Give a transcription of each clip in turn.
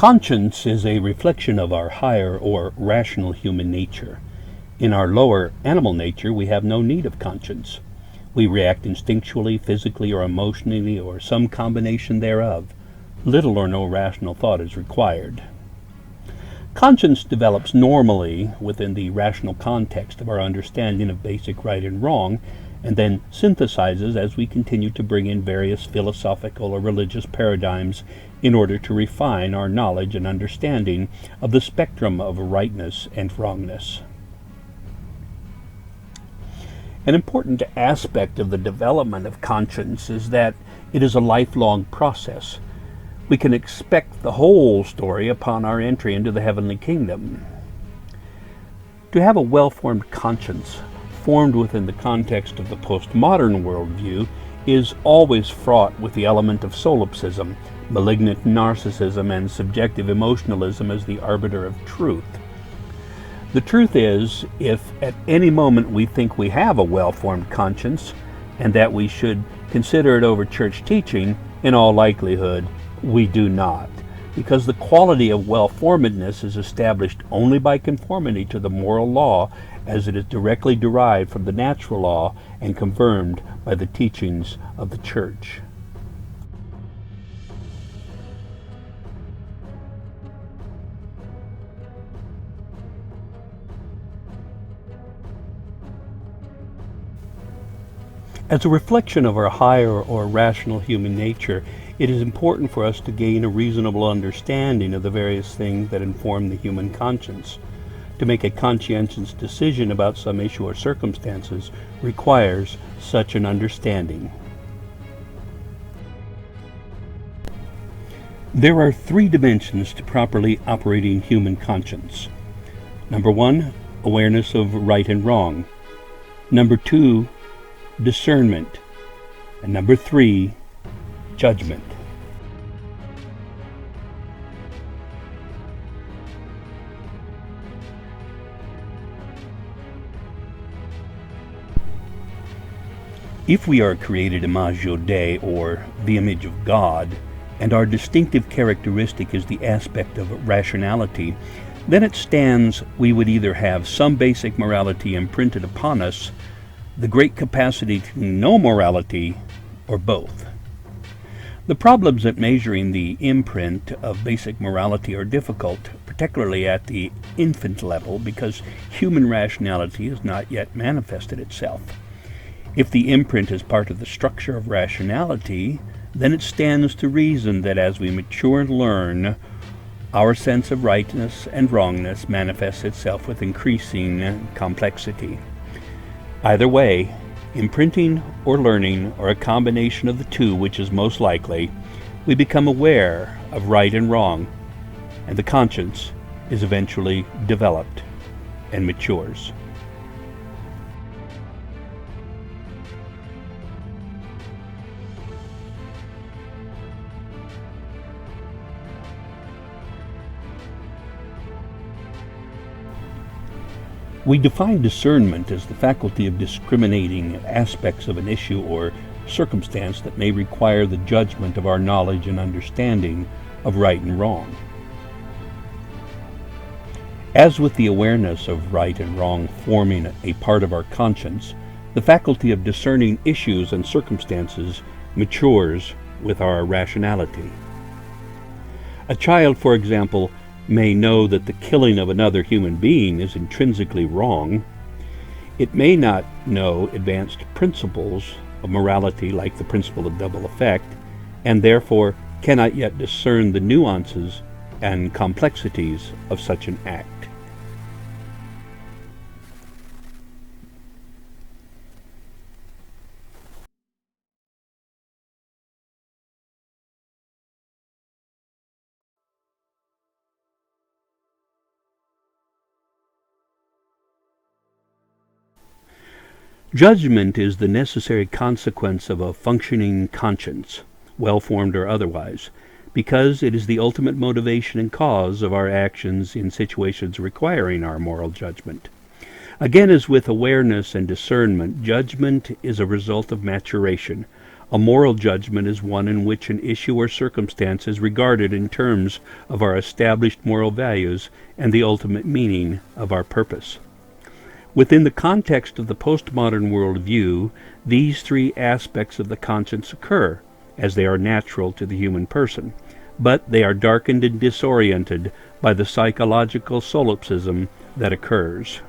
Conscience is a reflection of our higher or rational human nature. In our lower animal nature, we have no need of conscience. We react instinctually, physically, or emotionally, or some combination thereof. Little or no rational thought is required. Conscience develops normally within the rational context of our understanding of basic right and wrong, and then synthesizes as we continue to bring in various philosophical or religious paradigms in order to refine our knowledge and understanding of the spectrum of rightness and wrongness. An important aspect of the development of conscience is that it is a lifelong process. We can expect the whole story upon our entry into the heavenly kingdom. To have a well-formed conscience, formed within the context of the postmodern worldview, is always fraught with the element of solipsism, malignant narcissism, and subjective emotionalism as the arbiter of truth. The truth is, if at any moment we think we have a well-formed conscience, and that we should consider it over church teaching, in all likelihood, we do not, because the quality of well-formedness is established only by conformity to the moral law as it is directly derived from the natural law and confirmed by the teachings of the church. As a reflection of our higher or rational human nature, it is important for us to gain a reasonable understanding of the various things that inform the human conscience. To make a conscientious decision about some issue or circumstances requires such an understanding. There are three dimensions to properly operating human conscience. Number 1, awareness of right and wrong. Number 2, discernment. And number 3, judgment. If we are created imago Dei, or the image of God, and our distinctive characteristic is the aspect of rationality, then it stands we would either have some basic morality imprinted upon us, the great capacity to know morality, or both. The problems at measuring the imprint of basic morality are difficult, particularly at the infant level, because human rationality has not yet manifested itself. If the imprint is part of the structure of rationality, then it stands to reason that as we mature and learn, our sense of rightness and wrongness manifests itself with increasing complexity. Either way, imprinting or learning, or a combination of the two, which is most likely, we become aware of right and wrong, and the conscience is eventually developed and matures. We define discernment as the faculty of discriminating aspects of an issue or circumstance that may require the judgment of our knowledge and understanding of right and wrong. As with the awareness of right and wrong forming a part of our conscience, the faculty of discerning issues and circumstances matures with our rationality. A child, for example, may know that the killing of another human being is intrinsically wrong. It may not know advanced principles of morality like the principle of double effect, and therefore cannot yet discern the nuances and complexities of such an act. Judgment is the necessary consequence of a functioning conscience, well-formed or otherwise, because it is the ultimate motivation and cause of our actions in situations requiring our moral judgment. Again, as with awareness and discernment, judgment is a result of maturation, A moral judgment is one in which an issue or circumstance is regarded in terms of our established moral values and the ultimate meaning of our purpose. Within the context of the postmodern worldview, these three aspects of the conscience occur, as they are natural to the human person, but they are darkened and disoriented by the psychological solipsism that occurs.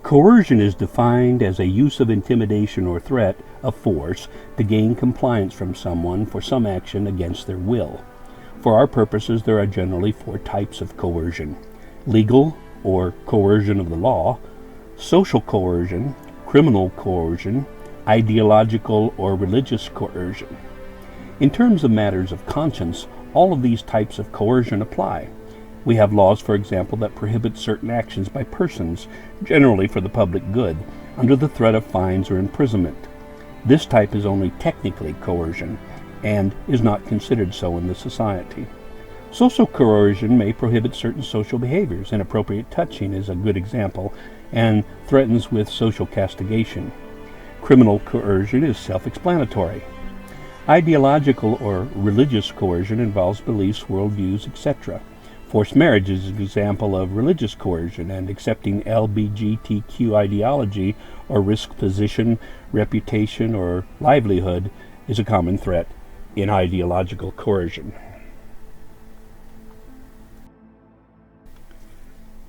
Coercion is defined as a use of intimidation or threat of force to gain compliance from someone for some action against their will. For our purposes, there are generally four types of coercion: legal, or coercion of the law; social coercion; criminal coercion; ideological or religious coercion. In terms of matters of conscience, all of these types of coercion apply. We have laws, for example, that prohibit certain actions by persons, generally for the public good, under the threat of fines or imprisonment. This type is only technically coercion, and is not considered so in the society. Social coercion may prohibit certain social behaviors. Inappropriate touching is a good example, and threatens with social castigation. Criminal coercion is self-explanatory. Ideological or religious coercion involves beliefs, worldviews, etc. Forced marriage is an example of religious coercion, and accepting LGBTQ ideology or risk position, reputation, or livelihood is a common threat in ideological coercion.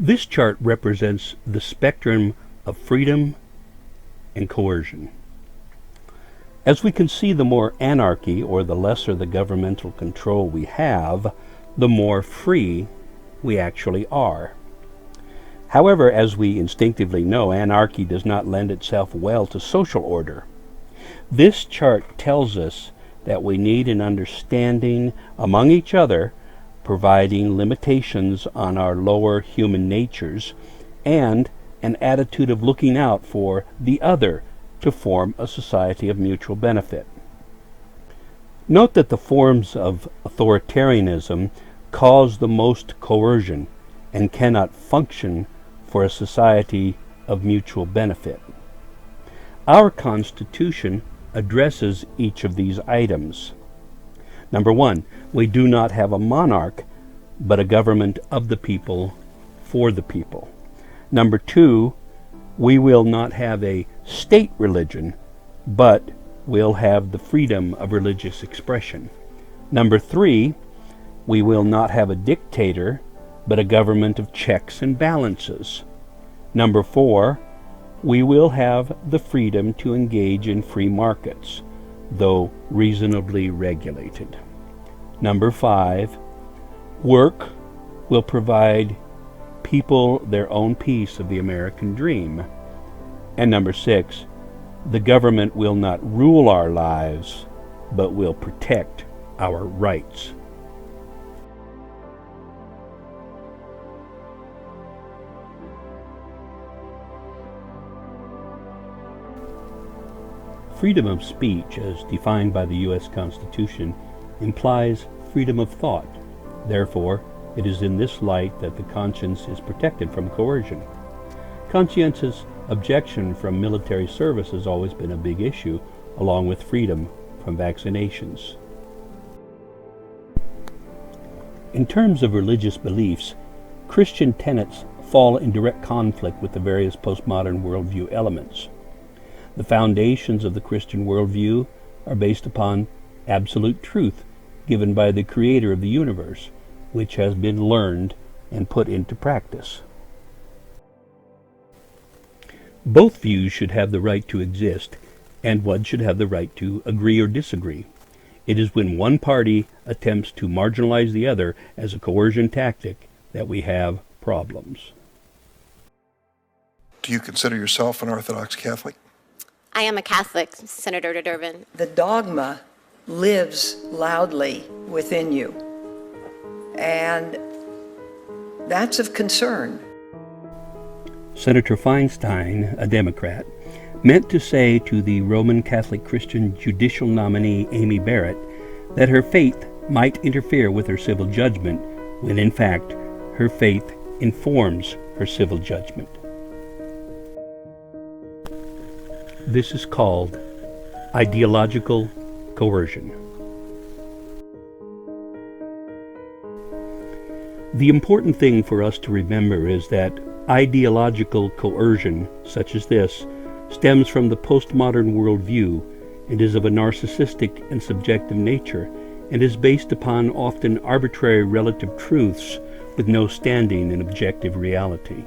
This chart represents the spectrum of freedom and coercion. As we can see, the more anarchy, or the lesser the governmental control we have, the more free we actually are. However, as we instinctively know, anarchy does not lend itself well to social order. This chart tells us that we need an understanding among each other, providing limitations on our lower human natures, and an attitude of looking out for the other to form a society of mutual benefit. Note that the forms of authoritarianism cause the most coercion and cannot function for a society of mutual benefit. Our Constitution addresses each of these items. Number one, we do not have a monarch, but a government of the people, for the people. Number two, we will not have a state religion, but we'll have the freedom of religious expression. Number three, we will not have a dictator, but a government of checks and balances. Number four, we will have the freedom to engage in free markets, though reasonably regulated. Number five, work will provide people their own piece of the American dream. And number six, the government will not rule our lives, but will protect our rights. Freedom of speech, as defined by the U.S. Constitution, implies freedom of thought. Therefore, it is in this light that the conscience is protected from coercion. Conscientious objection from military service has always been a big issue, along with freedom from vaccinations. In terms of religious beliefs, Christian tenets fall in direct conflict with the various postmodern worldview elements. The foundations of the Christian worldview are based upon absolute truth given by the Creator of the universe, which has been learned and put into practice. Both views should have the right to exist, and one should have the right to agree or disagree. It is when one party attempts to marginalize the other as a coercion tactic that we have problems. Do you consider yourself an Orthodox Catholic? I am a Catholic, Senator Durbin. The dogma lives loudly within you, and that's of concern. Senator Feinstein, a Democrat, meant to say to the Roman Catholic Christian judicial nominee Amy Barrett that her faith might interfere with her civil judgment, when in fact her faith informs her civil judgment. This is called ideological coercion. The important thing for us to remember is that ideological coercion, such as this, stems from the postmodern worldview and is of a narcissistic and subjective nature, and is based upon often arbitrary relative truths with no standing in objective reality.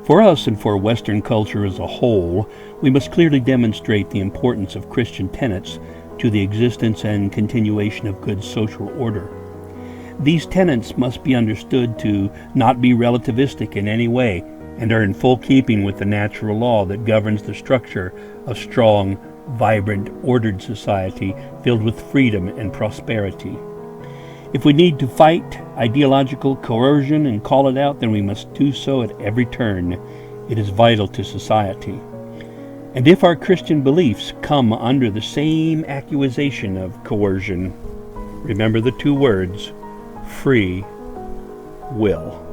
For us and for Western culture as a whole, we must clearly demonstrate the importance of Christian tenets to the existence and continuation of good social order. These tenets must be understood to not be relativistic in any way and are in full keeping with the natural law that governs the structure of strong, vibrant, ordered society filled with freedom and prosperity. If we need to fight ideological coercion and call it out, then we must do so at every turn. It is vital to society. And if our Christian beliefs come under the same accusation of coercion, remember the two words, free will.